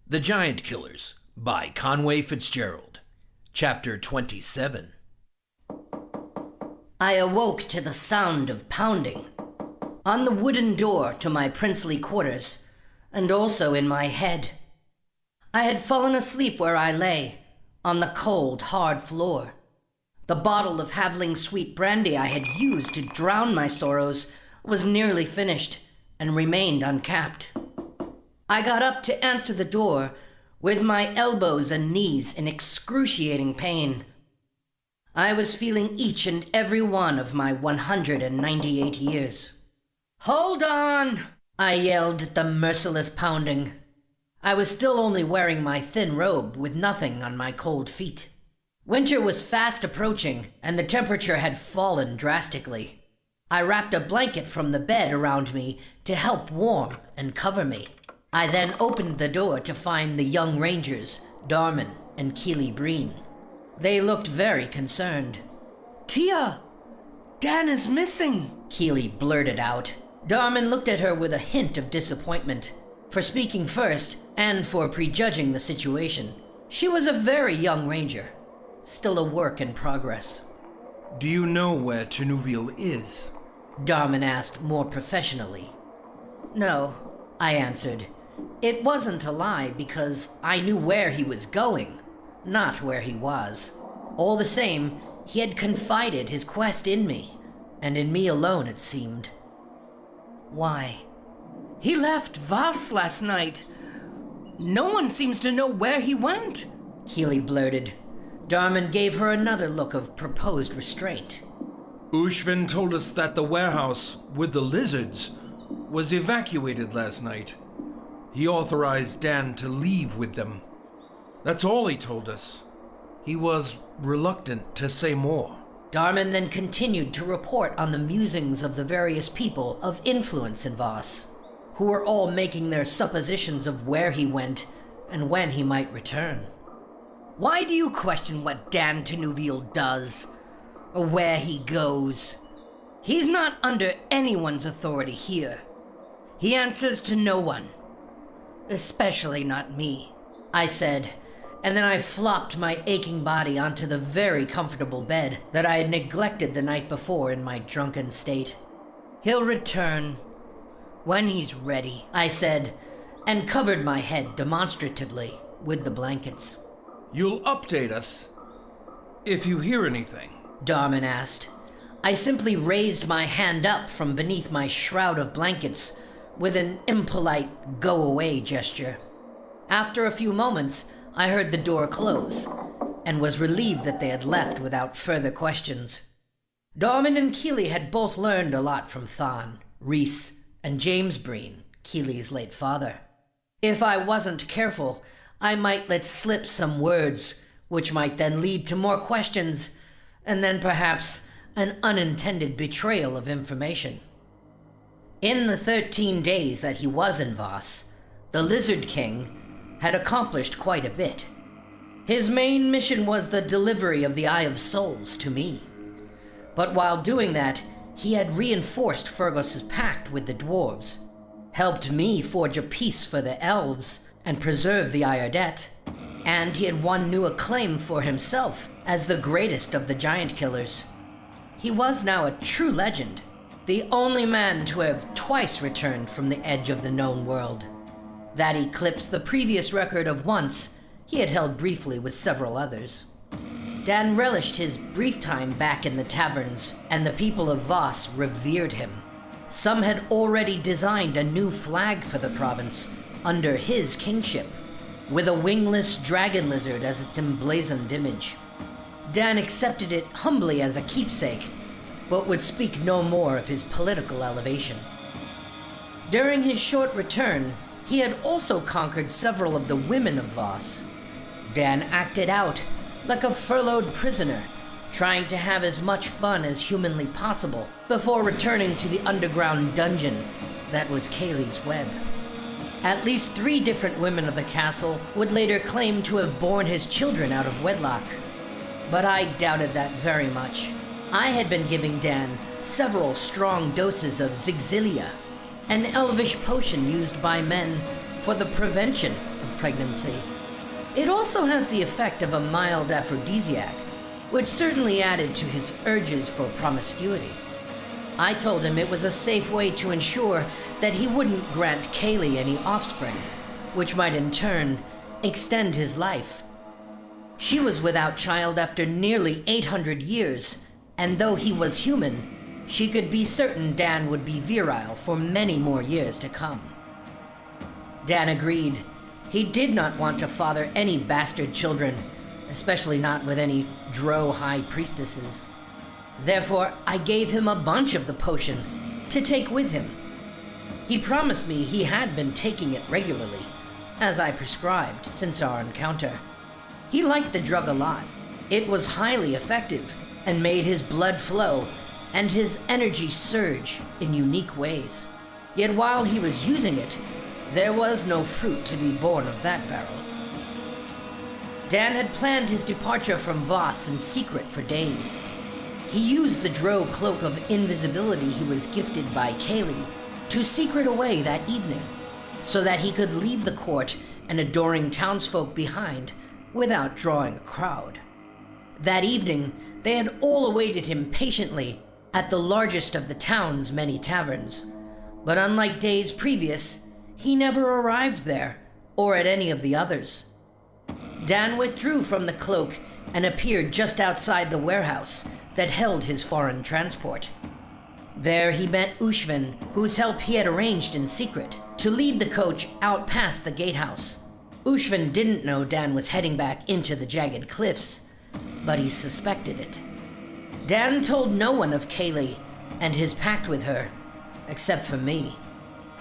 The Giant Killers by Conway Fitzgerald. Chapter 27. I awoke to the sound of pounding on the wooden door to my princely quarters, and also in my head. I had fallen asleep where I lay, on the cold, hard floor. The bottle of Havling sweet brandy I had used to drown my sorrows was nearly finished and remained uncapped. I got up to answer the door, with my elbows and knees in excruciating pain. I was feeling each and every one of my 198 years. "Hold on!" I yelled at the merciless pounding. I was still only wearing my thin robe with nothing on my cold feet. Winter was fast approaching, and the temperature had fallen drastically. I wrapped a blanket from the bed around me to help warm and cover me. I then opened the door to find the young rangers, Darman and Keely Breen. They looked very concerned. "Tia, Dan is missing," Keely blurted out. Darman looked at her with a hint of disappointment, for speaking first and for prejudging the situation. She was a very young ranger, still a work in progress. "Do you know where Ternuville is?" Darman asked more professionally. "No," I answered. It wasn't a lie because I knew where he was going, not where he was. All the same, he had confided his quest in me, and in me alone it seemed. "Why?" "He left Vosse last night. No one seems to know where he went," Keely blurted. Darman gave her another look of proposed restraint. "Ushvin told us that the warehouse with the lizards was evacuated last night. He authorized Dan to leave with them. That's all he told us. He was reluctant to say more." Darman then continued to report on the musings of the various people of influence in Vosse, who were all making their suppositions of where he went and when he might return. "Why do you question what Dan Ternuville does, or where he goes? He's not under anyone's authority here. He answers to no one. Especially not me," I said, and then I flopped my aching body onto the very comfortable bed that I had neglected the night before in my drunken state. "He'll return when he's ready," I said, and covered my head demonstratively with the blankets. "You'll update us if you hear anything?" Darman asked. I simply raised my hand up from beneath my shroud of blankets with an impolite go-away gesture. After a few moments, I heard the door close, and was relieved that they had left without further questions. Darman and Keely had both learned a lot from Thon, Reese, and James Breen, Keely's late father. If I wasn't careful, I might let slip some words, which might then lead to more questions, and then perhaps an unintended betrayal of information. In the 13 days that he was in Vosse, the Lizard King had accomplished quite a bit. His main mission was the delivery of the Eye of Souls to me. But while doing that, he had reinforced Fergus's pact with the dwarves, helped me forge a peace for the elves and preserve the Iardet, and he had won new acclaim for himself as the greatest of the giant killers. He was now a true legend, the only man to have twice returned from the edge of the known world. That eclipsed the previous record of once he had held briefly with several others. Dan relished his brief time back in the taverns, and the people of Vosse revered him. Some had already designed a new flag for the province under his kingship, with a wingless dragon lizard as its emblazoned image. Dan accepted it humbly as a keepsake, but would speak no more of his political elevation. During his short return, he had also conquered several of the women of Vosse. Dan acted out like a furloughed prisoner, trying to have as much fun as humanly possible before returning to the underground dungeon that was Kaylee's web. At least 3 different women of the castle would later claim to have borne his children out of wedlock, but I doubted that very much. I had been giving Dan several strong doses of Zigzilia, an elvish potion used by men for the prevention of pregnancy. It also has the effect of a mild aphrodisiac, which certainly added to his urges for promiscuity. I told him it was a safe way to ensure that he wouldn't grant Kaylee any offspring, which might in turn extend his life. She was without child after nearly 800 years, and though he was human, she could be certain Dan would be virile for many more years to come. Dan agreed. He did not want to father any bastard children, especially not with any drow high priestesses. Therefore, I gave him a bunch of the potion to take with him. He promised me he had been taking it regularly, as I prescribed since our encounter. He liked the drug a lot. It was highly effective and made his blood flow and his energy surge in unique ways. Yet while he was using it, there was no fruit to be born of that barrel. Dan had planned his departure from Vosse in secret for days. He used the drow cloak of invisibility he was gifted by Kaylee to secret away that evening, so that he could leave the court and adoring townsfolk behind without drawing a crowd. That evening, they had all awaited him patiently at the largest of the town's many taverns, but unlike days previous, he never arrived there, or at any of the others. Dan withdrew from the cloak and appeared just outside the warehouse that held his foreign transport. There he met Ushvin, whose help he had arranged in secret to lead the coach out past the gatehouse. Ushvin didn't know Dan was heading back into the jagged cliffs, but he suspected it. Dan told no one of Kaylee and his pact with her, except for me.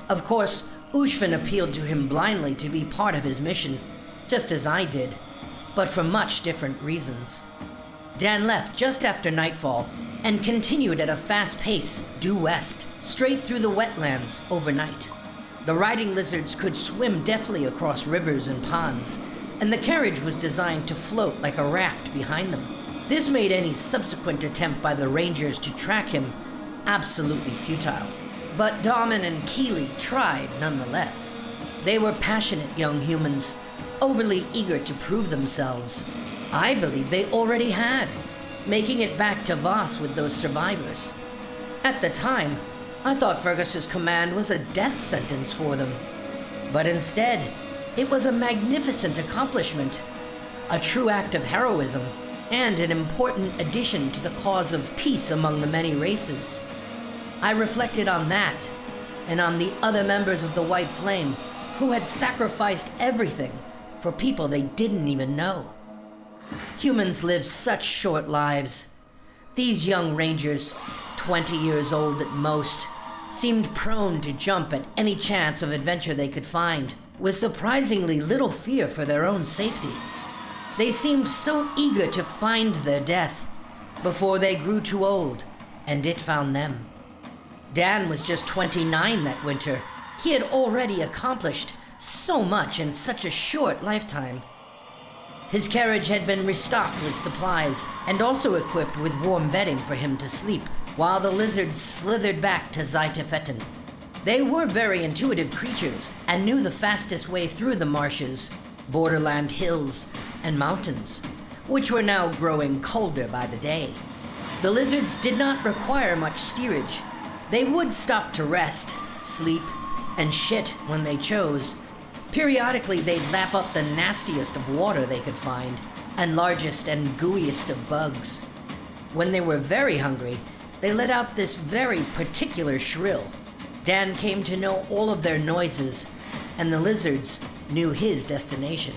Of course, Ushvin appealed to him blindly to be part of his mission, just as I did, but for much different reasons. Dan left just after nightfall and continued at a fast pace due west, straight through the wetlands overnight. The riding lizards could swim deftly across rivers and ponds, and the carriage was designed to float like a raft behind them. This made any subsequent attempt by the rangers to track him absolutely futile. But Dahman and Keeley tried nonetheless. They were passionate young humans, overly eager to prove themselves. I believe they already had, making it back to Vosse with those survivors. At the time, I thought Fergus's command was a death sentence for them. But instead, it was a magnificent accomplishment, a true act of heroism, and an important addition to the cause of peace among the many races. I reflected on that, and on the other members of the White Flame who had sacrificed everything for people they didn't even know. Humans live such short lives. These young rangers, 20 years old at most, seemed prone to jump at any chance of adventure they could find, with surprisingly little fear for their own safety. They seemed so eager to find their death before they grew too old and it found them. Dan was just 29 that winter. He had already accomplished so much in such a short lifetime. His carriage had been restocked with supplies and also equipped with warm bedding for him to sleep, while the lizards slithered back to Zaitefetten. They were very intuitive creatures and knew the fastest way through the marshes, borderland hills, and mountains, which were now growing colder by the day. The lizards did not require much steerage. They would stop to rest, sleep, and shit when they chose. Periodically, they'd lap up the nastiest of water they could find, and largest and gooeyest of bugs. When they were very hungry, they let out this very particular shrill. Dan came to know all of their noises, and the lizards knew his destination.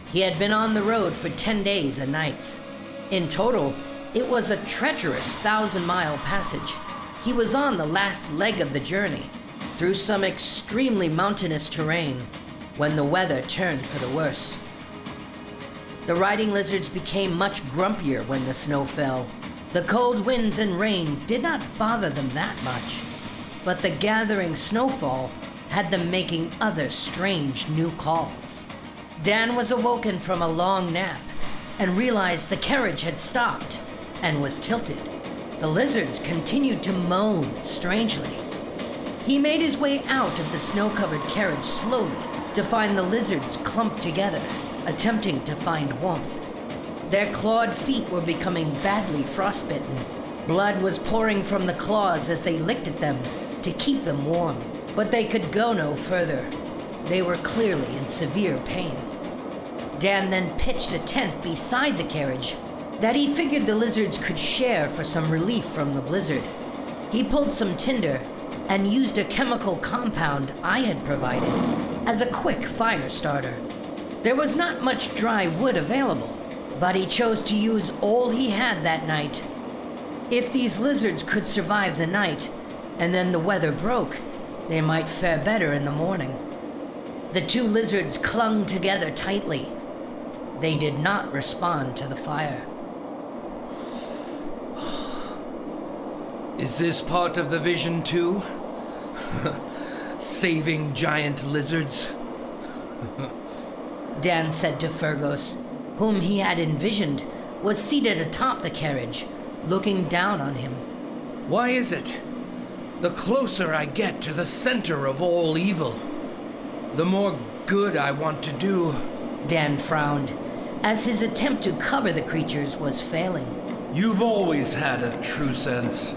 He had been on the road for 10 days and nights. In total, it was a treacherous 1,000-mile passage. He was on the last leg of the journey, through some extremely mountainous terrain, when the weather turned for the worse. The riding lizards became much grumpier when the snow fell. The cold winds and rain did not bother them that much, but the gathering snowfall had them making other strange new calls. Dan was awoken from a long nap and realized the carriage had stopped and was tilted. The lizards continued to moan strangely. He made his way out of the snow-covered carriage slowly to find the lizards clumped together, attempting to find warmth. Their clawed feet were becoming badly frostbitten. Blood was pouring from the claws as they licked at them to keep them warm, but they could go no further. They were clearly in severe pain. Dan then pitched a tent beside the carriage that he figured the lizards could share for some relief from the blizzard. He pulled some tinder and used a chemical compound I had provided as a quick fire starter. There was not much dry wood available, but he chose to use all he had that night. If these lizards could survive the night, and then the weather broke, they might fare better in the morning. The two lizards clung together tightly. They did not respond to the fire. Is this part of the vision too? Saving giant lizards? Dan said to Fergus, whom he had envisioned was seated atop the carriage, looking down on him. Why is it? The closer I get to the center of all evil, the more good I want to do. Dan frowned, as his attempt to cover the creatures was failing. You've always had a true sense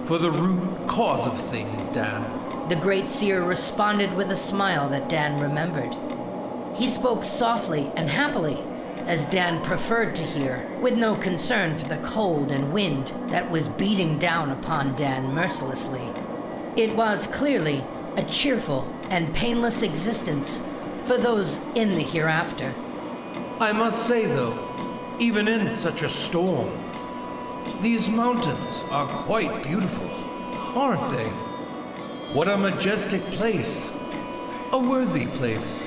for the root cause of things, Dan. The Great Seer responded with a smile that Dan remembered. He spoke softly and happily, as Dan preferred to hear, with no concern for the cold and wind that was beating down upon Dan mercilessly. It was clearly a cheerful and painless existence for those in the hereafter. I must say, though, even in such a storm, these mountains are quite beautiful, aren't they? What a majestic place, a worthy place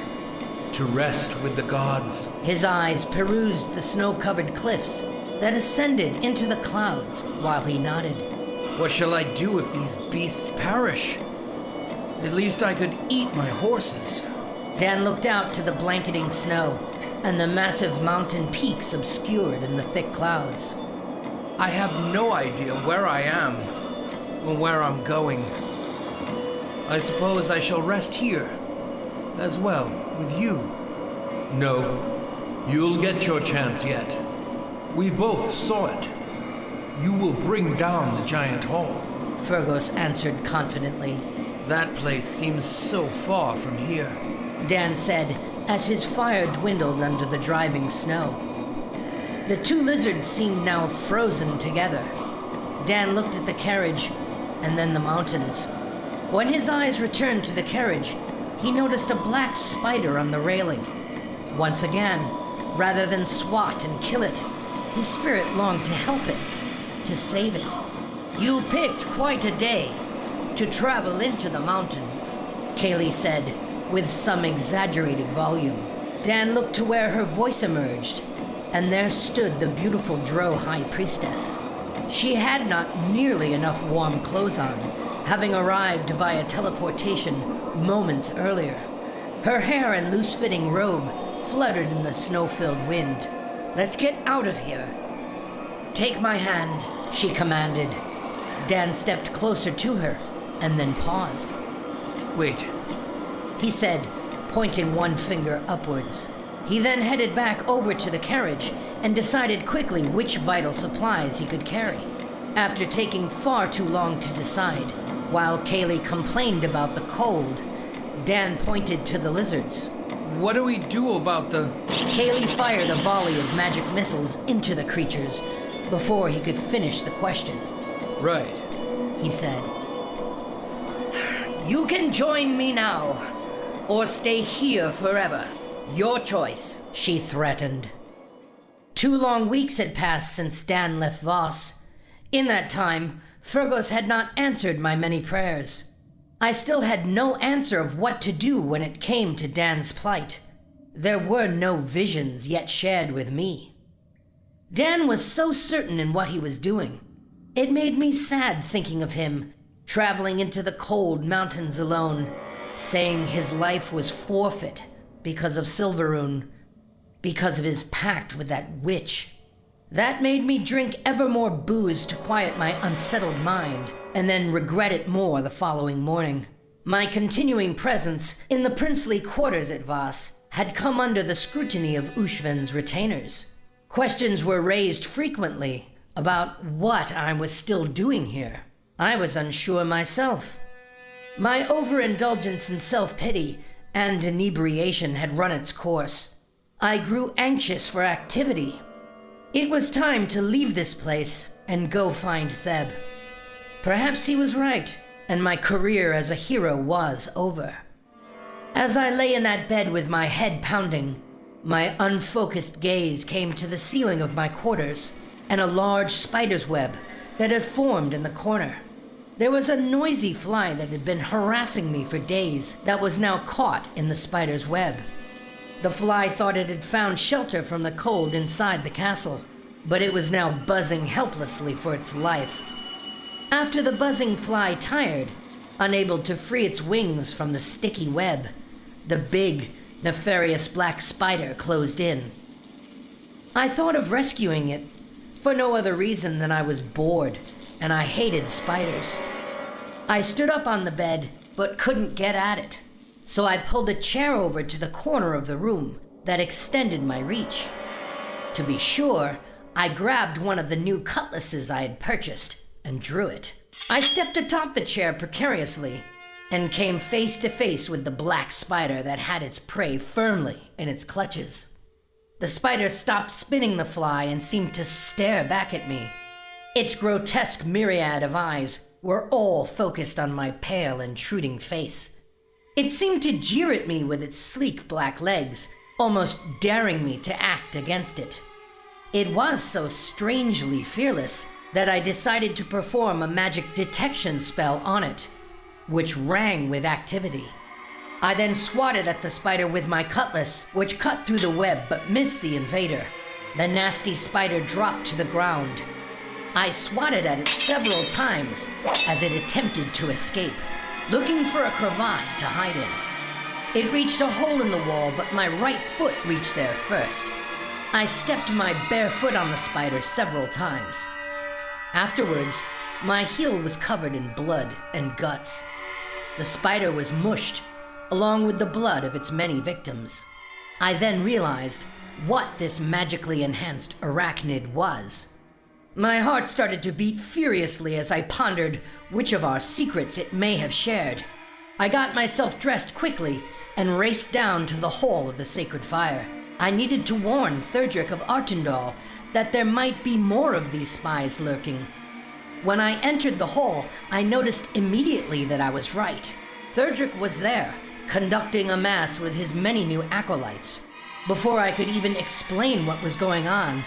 to rest with the gods. His eyes perused the snow-covered cliffs that ascended into the clouds while he nodded. What shall I do if these beasts perish? At least I could eat my horses. Dan looked out to the blanketing snow and the massive mountain peaks obscured in the thick clouds. I have no idea where I am or where I'm going. I suppose I shall rest here as well with you. No, you'll get your chance yet. We both saw it. You will bring down the giant hall. Fergus answered confidently. That place seems so far from here, Dan said as his fire dwindled under the driving snow. The two lizards seemed now frozen together. Dan looked at the carriage and then the mountains. When his eyes returned to the carriage, he noticed a black spider on the railing. Once again, rather than swat and kill it, his spirit longed to help it, to save it. You picked quite a day to travel into the mountains, Kaylee said with some exaggerated volume. Dan looked to where her voice emerged, and there stood the beautiful Drow High Priestess. She had not nearly enough warm clothes on, having arrived via teleportation moments earlier. Her hair and loose-fitting robe fluttered in the snow-filled wind. Let's get out of here. Take my hand, she commanded. Dan stepped closer to her and then paused. Wait, He said, pointing one finger upwards. He then headed back over to the carriage and decided quickly which vital supplies he could carry. After taking far too long to decide, while Kaylee complained about the cold, Dan pointed to the lizards. what do we do about the... Kaylee fired a volley of magic missiles into the creatures before he could finish the question. Right. He said, "You can join me now, or stay here forever. Your choice," she threatened. 2 long weeks had passed since Dan left Vosse. In that time, Fergus had not answered my many prayers. I still had no answer of what to do when it came to Dan's plight. There were no visions yet shared with me. Dan was so certain in what he was doing. It made me sad thinking of him, traveling into the cold mountains alone, saying his life was forfeit because of Silveroon, because of his pact with that witch. That made me drink ever more booze to quiet my unsettled mind, and then regret it more the following morning. My continuing presence in the princely quarters at Vosse had come under the scrutiny of Ushven's retainers. Questions were raised frequently about what I was still doing here. I was unsure myself. My overindulgence in self-pity and inebriation had run its course. I grew anxious for activity. It was time to leave this place and go find Theb. Perhaps he was right, and my career as a hero was over. As I lay in that bed with my head pounding, my unfocused gaze came to the ceiling of my quarters and a large spider's web that had formed in the corner. There was a noisy fly that had been harassing me for days that was now caught in the spider's web. The fly thought it had found shelter from the cold inside the castle, but it was now buzzing helplessly for its life. After the buzzing fly tired, unable to free its wings from the sticky web, the big, nefarious black spider closed in. I thought of rescuing it, for no other reason than I was bored, and I hated spiders. I stood up on the bed, but couldn't get at it, so I pulled a chair over to the corner of the room that extended my reach. To be sure, I grabbed one of the new cutlasses I had purchased and drew it. I stepped atop the chair precariously and came face to face with the black spider that had its prey firmly in its clutches. The spider stopped spinning the fly and seemed to stare back at me. Its grotesque myriad of eyes were all focused on my pale, intruding face. It seemed to jeer at me with its sleek black legs, almost daring me to act against it. It was so strangely fearless that I decided to perform a magic detection spell on it, which rang with activity. I then swatted at the spider with my cutlass, which cut through the web but missed the invader. The nasty spider dropped to the ground. I swatted at it several times as it attempted to escape, looking for a crevasse to hide in. It reached a hole in the wall, but my right foot reached there first. I stepped my bare foot on the spider several times. Afterwards, my heel was covered in blood and guts. The spider was mushed, along with the blood of its many victims. I then realized what this magically enhanced arachnid was. My heart started to beat furiously as I pondered which of our secrets it may have shared. I got myself dressed quickly and raced down to the hall of the sacred fire. I needed to warn Therdrick of Artendal that there might be more of these spies lurking. When I entered the hall, I noticed immediately that I was right. Therdrick was there, conducting a mass with his many new acolytes. Before I could even explain what was going on,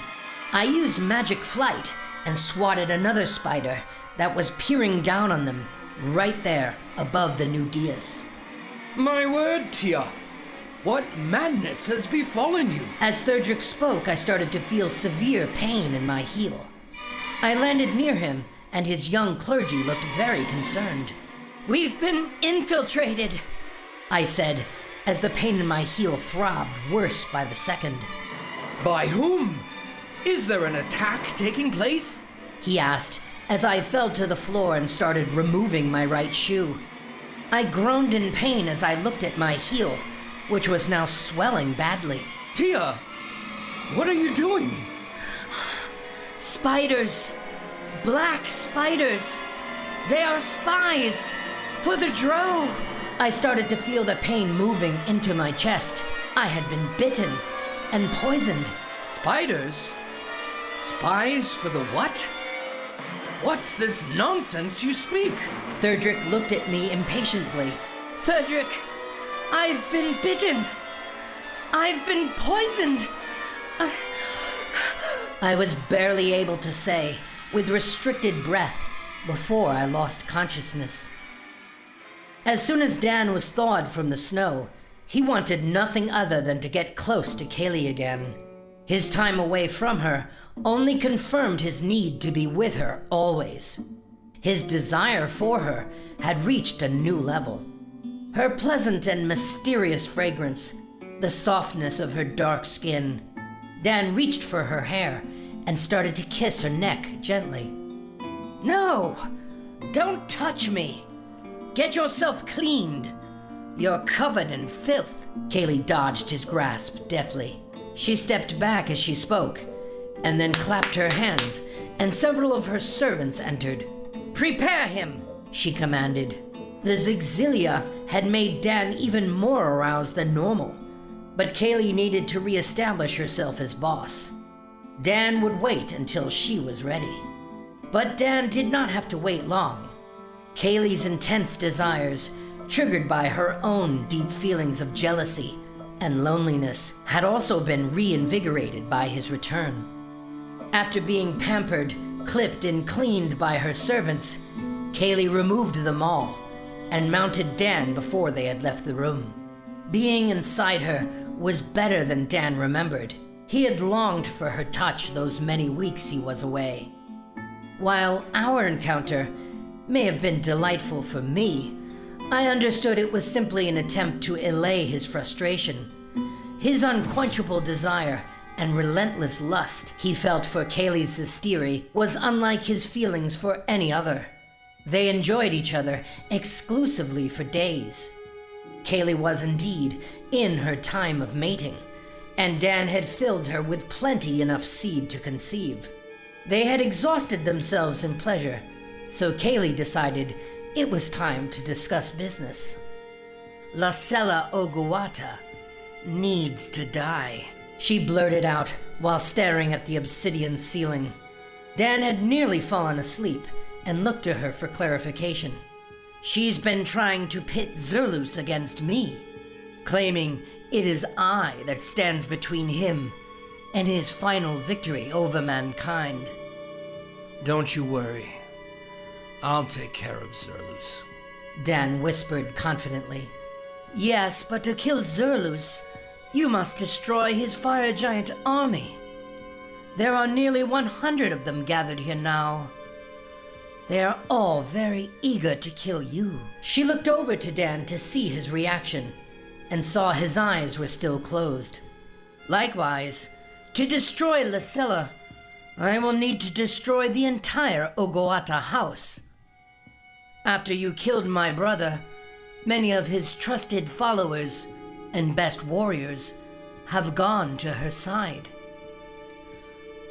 I used magic flight and swatted another spider that was peering down on them right there above the new dais. My word, Tia! What madness has befallen you? As Therdrick spoke, I started to feel severe pain in my heel. I landed near him, and his young clergy looked very concerned. "We've been infiltrated," I said, as the pain in my heel throbbed worse by the second. By whom? Is there an attack taking place? He asked, as I fell to the floor and started removing my right shoe. I groaned in pain as I looked at my heel, which was now swelling badly. Tia, what are you doing? Spiders. Black spiders. They are spies. For the Drow. I started to feel the pain moving into my chest. I had been bitten and poisoned. Spiders? Spies for the what? What's this nonsense you speak? Therdrick looked at me impatiently. Therdrick, I've been bitten. I've been poisoned. I was barely able to say, with restricted breath, before I lost consciousness. As soon as Dan was thawed from the snow, he wanted nothing other than to get close to Kaylee again. His time away from her only confirmed his need to be with her always. His desire for her had reached a new level. Her pleasant and mysterious fragrance, the softness of her dark skin. Dan reached for her hair and started to kiss her neck gently. "No! Don't touch me! Get yourself cleaned. You're covered in filth. Kaylee dodged his grasp deftly. She stepped back as she spoke, and then clapped her hands, and several of her servants entered. Prepare him, she commanded. The Zigzilia had made Dan even more aroused than normal, but Kaylee needed to reestablish herself as boss. Dan would wait until she was ready. But Dan did not have to wait long. Kaylee's intense desires, triggered by her own deep feelings of jealousy and loneliness, had also been reinvigorated by his return. After being pampered, clipped, and cleaned by her servants, Kaylee removed them all and mounted Dan before they had left the room. Being inside her was better than Dan remembered. He had longed for her touch those many weeks he was away. While our encounter may have been delightful for me, I understood it was simply an attempt to allay his frustration. His unquenchable desire and relentless lust he felt for Kaylee's Zistiri was unlike his feelings for any other. They enjoyed each other exclusively for days. Kaylee was indeed in her time of mating, and Dan had filled her with plenty enough seed to conceive. They had exhausted themselves in pleasure, so Kaylee decided it was time to discuss business. Lasella Oguata needs to die, she blurted out while staring at the obsidian ceiling. Dan had nearly fallen asleep and looked to her for clarification. She's been trying to pit Zerlus against me, claiming it is I that stands between him and his final victory over mankind. Don't you worry. I'll take care of Zerlus, Dan whispered confidently. Yes, but to kill Zerlus, you must destroy his fire giant army. There are nearly 100 of them gathered here now. They are all very eager to kill you. She looked over to Dan to see his reaction, and saw his eyes were still closed. Likewise, to destroy Lasella, I will need to destroy the entire Ogoata house. After you killed my brother, many of his trusted followers and best warriors have gone to her side.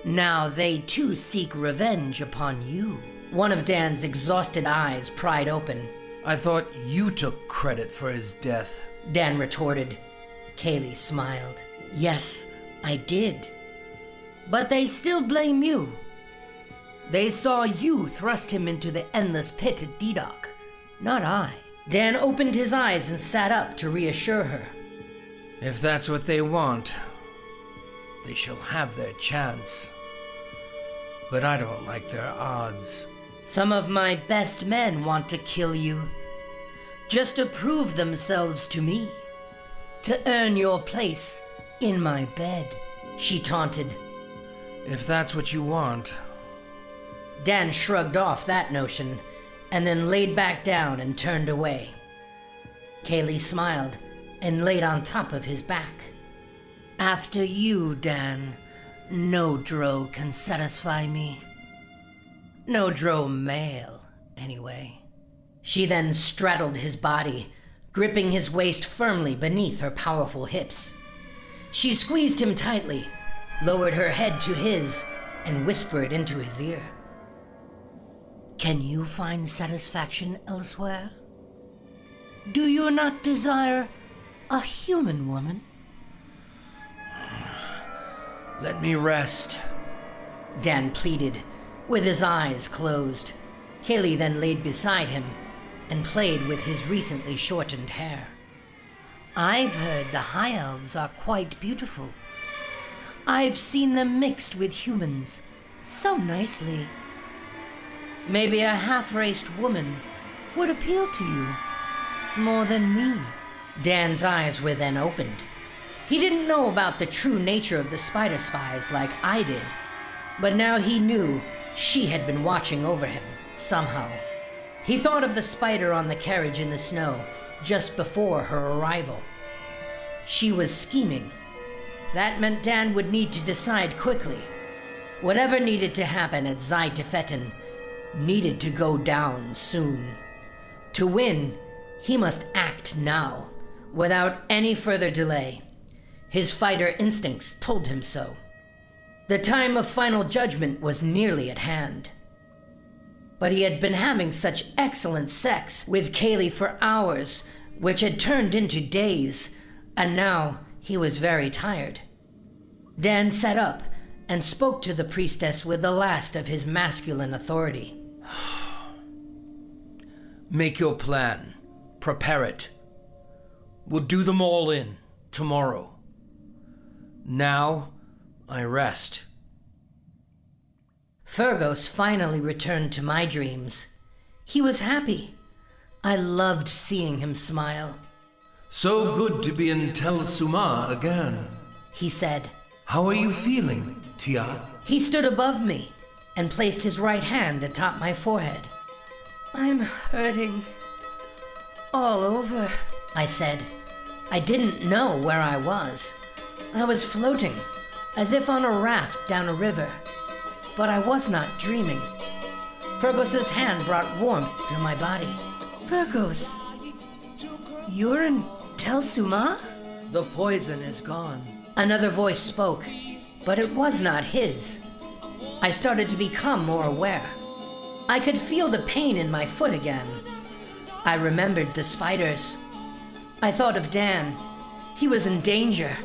Now they too seek revenge upon you. One of Dan's exhausted eyes pried open. I thought you took credit for his death, Dan retorted. Kaylee smiled. Yes, I did. But they still blame you. They saw you thrust him into the endless pit at Dedok, not I. Dan opened his eyes and sat up to reassure her. If that's what they want, they shall have their chance. But I don't like their odds. Some of my best men want to kill you, just to prove themselves to me, to earn your place in my bed, she taunted. If that's what you want. Dan shrugged off that notion, and then laid back down and turned away. Kaylee smiled and laid on top of his back. After you, Dan, no drow can satisfy me. No drow male, anyway. She then straddled his body, gripping his waist firmly beneath her powerful hips. She squeezed him tightly, lowered her head to his, and whispered into his ear. Can you find satisfaction elsewhere? Do you not desire a human woman? Let me rest, Dan pleaded, with his eyes closed. Kaylee then laid beside him and played with his recently shortened hair. I've heard the High Elves are quite beautiful. I've seen them mixed with humans so nicely. Maybe a half-raced woman would appeal to you more than me. Dan's eyes were then opened. He didn't know about the true nature of the spider spies like I did, but now he knew she had been watching over him, somehow. He thought of the spider on the carriage in the snow just before her arrival. She was scheming. That meant Dan would need to decide quickly. Whatever needed to happen at Zai Tefetin needed to go down soon. To win, he must act now, without any further delay. His fighter instincts told him so. The time of final judgment was nearly at hand. But he had been having such excellent sex with Kaylee for hours, which had turned into days, and now he was very tired. Dan sat up and spoke to the priestess with the last of his masculine authority. Make your plan. Prepare it. We'll do them all in tomorrow. Now, I rest. Fergus finally returned to my dreams. He was happy. I loved seeing him smile. So good to be in Tel Suma again, he said. How are you feeling, Tia? He stood above me and placed his right hand atop my forehead. I'm hurting all over, I said. I didn't know where I was. I was floating, as if on a raft down a river. But I was not dreaming. Fergus's hand brought warmth to my body. Fergus, you're in Tel Suma? The poison is gone. Another voice spoke, but it was not his. I started to become more aware. I could feel the pain in my foot again. I remembered the spiders. I thought of Dan. He was in danger.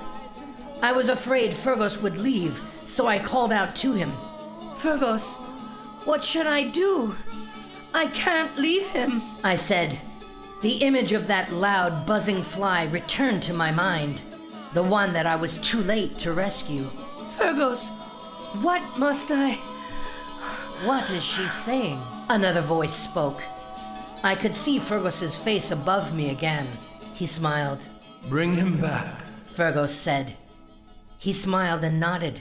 I was afraid Fergus would leave, so I called out to him. Fergus, what should I do? I can't leave him, I said. The image of that loud, buzzing fly returned to my mind, the one that I was too late to rescue. Fergus, what must I... What is she saying? Another voice spoke. I could see Fergus's face above me again. He smiled. Bring him back, Fergus said. He smiled and nodded.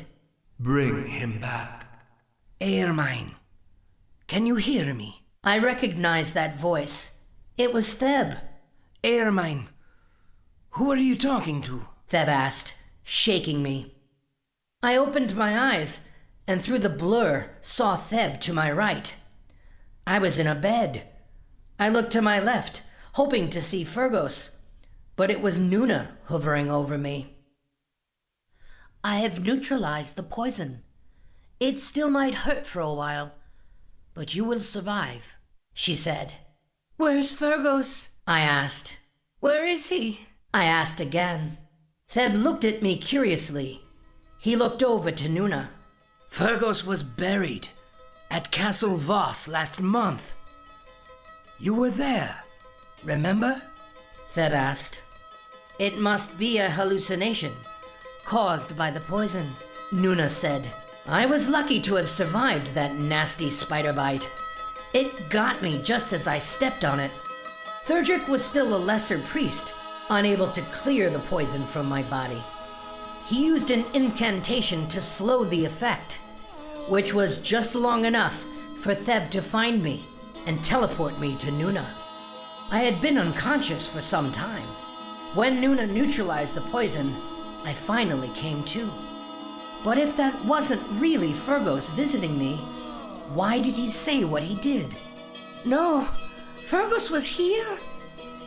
Bring him back. Aermine, can you hear me? I recognized that voice. It was Theb. Aermine, who are you talking to? Theb asked, shaking me. I opened my eyes and through the blur saw Theb to my right. I was in a bed. I looked to my left, hoping to see Fergus, but it was Nuna hovering over me. I have neutralized the poison. It still might hurt for a while, but you will survive, she said. Where's Fergus? I asked. Where is he? I asked again. Theb looked at me curiously. He looked over to Nuna. Fergus was buried at Castle Vosse last month. You were there, remember? Theb asked. It must be a hallucination caused by the poison, Nuna said. I was lucky to have survived that nasty spider bite. It got me just as I stepped on it. Thurdrick was still a lesser priest, unable to clear the poison from my body. He used an incantation to slow the effect, which was just long enough for Theb to find me and teleport me to Nuna. I had been unconscious for some time. When Nuna neutralized the poison, I finally came to. But if that wasn't really Fergus visiting me, why did he say what he did? No, Fergus was here.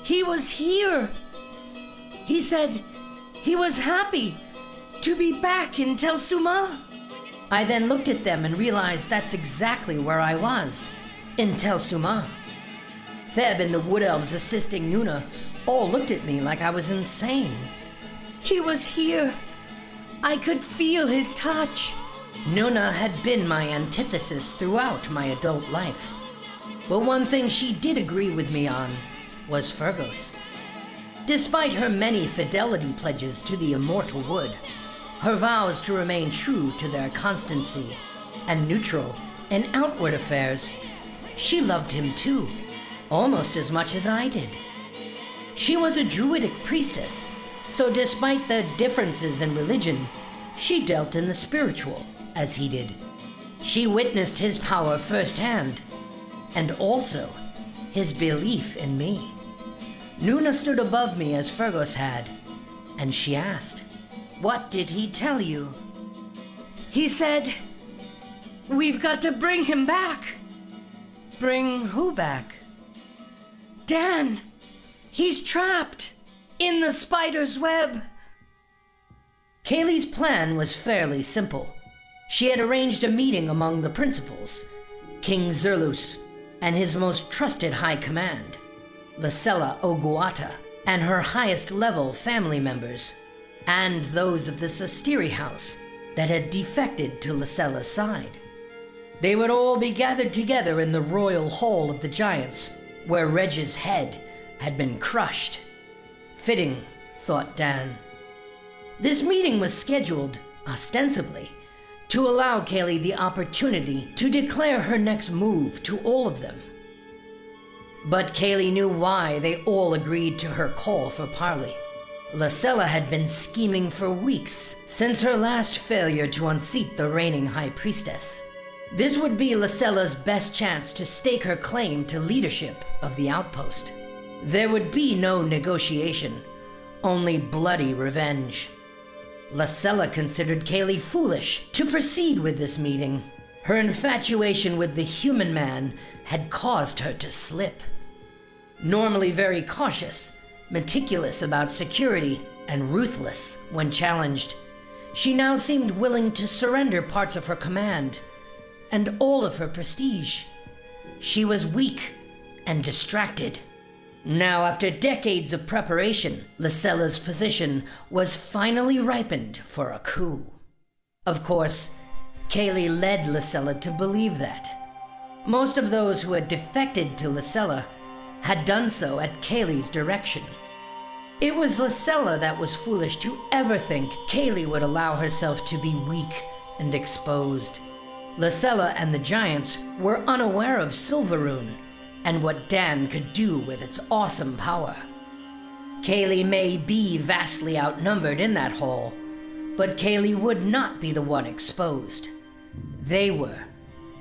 He was here. He said he was happy to be back in Tel Suma. I then looked at them and realized that's exactly where I was, in Tel Suma. Theb and the Wood Elves assisting Nuna all looked at me like I was insane. He was here. I could feel his touch. Nuna had been my antithesis throughout my adult life. But one thing she did agree with me on was Fergus. Despite her many fidelity pledges to the immortal wood, her vows to remain true to their constancy and neutral in outward affairs, she loved him too, almost as much as I did. She was a druidic priestess, so despite the differences in religion, she dealt in the spiritual, as he did. She witnessed his power firsthand, and also his belief in me. Nuna stood above me as Fergus had, and she asked, "What did he tell you?" He said, "We've got to bring him back." Bring who back? Dan! He's trapped! In the spider's web! Kaylee's plan was fairly simple. She had arranged a meeting among the principals, King Zerlus and his most trusted high command, Lysella Oguata, and her highest level family members, and those of the Sestiri house that had defected to Lysella's side. They would all be gathered together in the royal hall of the giants, where Reg's head had been crushed. Fitting, thought Dan. This meeting was scheduled, ostensibly, to allow Kaylee the opportunity to declare her next move to all of them. But Kaylee knew why they all agreed to her call for parley. Lysella had been scheming for weeks since her last failure to unseat the reigning High Priestess. This would be Lysella's best chance to stake her claim to leadership of the outpost. There would be no negotiation, only bloody revenge. Lysella considered Kaylee foolish to proceed with this meeting. Her infatuation with the human man had caused her to slip. Normally very cautious, meticulous about security, and ruthless when challenged, she now seemed willing to surrender parts of her command and all of her prestige. She was weak and distracted. Now, after decades of preparation, Lysella's position was finally ripened for a coup. Of course, Kaylee led Lysella to believe that. Most of those who had defected to Lysella had done so at Kaylee's direction. It was Lysella that was foolish to ever think Kaylee would allow herself to be weak and exposed. Lysella and the giants were unaware of Silveroon and what Dan could do with its awesome power. Kaylee may be vastly outnumbered in that hall, but Kaylee would not be the one exposed. They were.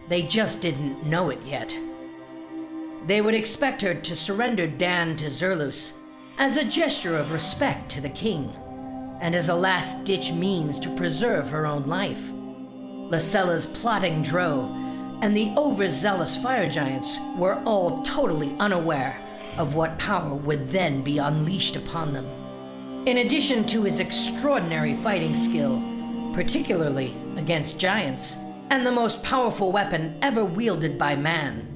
They just didn't know it yet. They would expect her to surrender Dan to Zerlus as a gesture of respect to the king, and as a last-ditch means to preserve her own life. Lysella's plotting drow and the overzealous fire giants were all totally unaware of what power would then be unleashed upon them. In addition to his extraordinary fighting skill, particularly against giants, and the most powerful weapon ever wielded by man,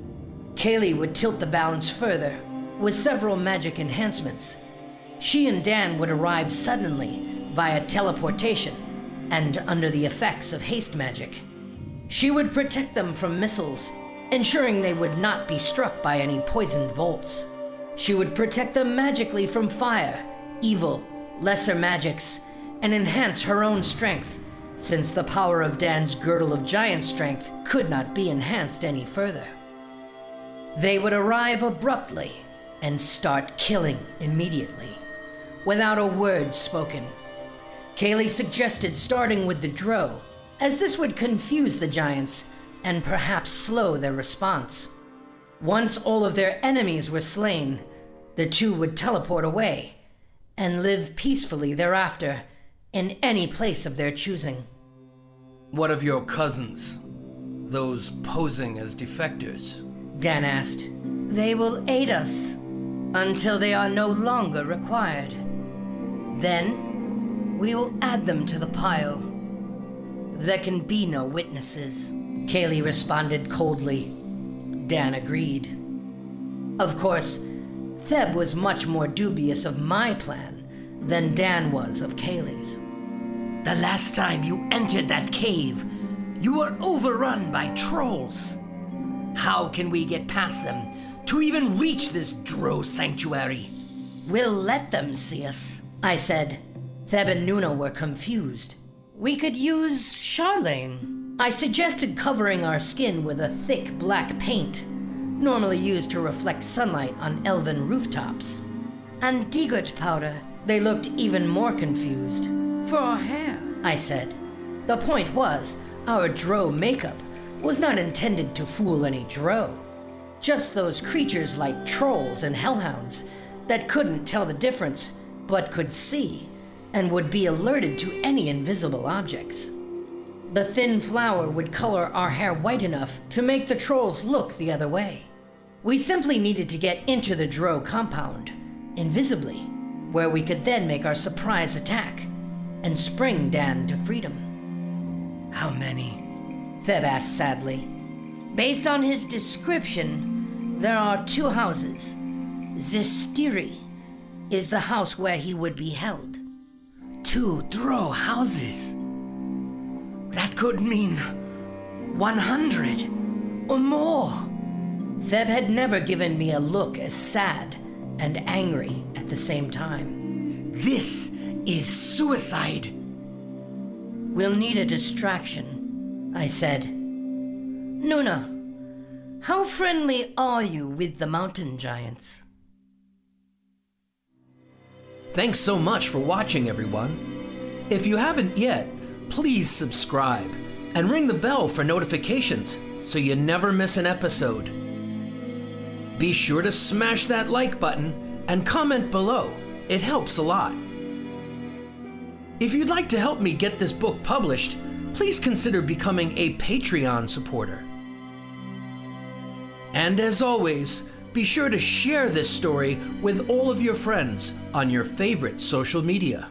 Kaylee would tilt the balance further with several magic enhancements. She and Dan would arrive suddenly via teleportation and under the effects of haste magic. She would protect them from missiles, ensuring they would not be struck by any poisoned bolts. She would protect them magically from fire, evil, lesser magics, and enhance her own strength, since the power of Dan's girdle of giant strength could not be enhanced any further. They would arrive abruptly and start killing immediately, without a word spoken. Kaylee suggested starting with the drow, as this would confuse the giants and perhaps slow their response. Once all of their enemies were slain, the two would teleport away and live peacefully thereafter in any place of their choosing. What of your cousins? Those posing as defectors? Dan asked. They will aid us until they are no longer required. Then we will add them to the pile. There can be no witnesses, Kaylee responded coldly. Dan agreed. Of course, Theb was much more dubious of my plan than Dan was of Kaylee's. The last time you entered that cave, you were overrun by trolls. How can we get past them to even reach this drow sanctuary? We'll let them see us, I said. Theb and Nuna were confused. We could use Charlene. I suggested covering our skin with a thick black paint, normally used to reflect sunlight on elven rooftops. And Digert powder. They looked even more confused. For our hair, I said. The point was, our drow makeup was not intended to fool any drow. Just those creatures like trolls and hellhounds that couldn't tell the difference, but could see, and would be alerted to any invisible objects. The thin flour would color our hair white enough to make the trolls look the other way. We simply needed to get into the Drow compound, invisibly, where we could then make our surprise attack and spring Dan to freedom. How many? Theb asked sadly. Based on his description, there are 2 houses. Zistiri is the house where he would be held. 2 Drow houses? That could mean 100 or more. Theb had never given me a look as sad and angry at the same time. This is suicide. We'll need a distraction, I said. Nuna, how friendly are you with the mountain giants? Thanks so much for watching, everyone. If you haven't yet, please subscribe and ring the bell for notifications so you never miss an episode. Be sure to smash that like button and comment below. It helps a lot. If you'd like to help me get this book published, please consider becoming a Patreon supporter. And as always, be sure to share this story with all of your friends on your favorite social media.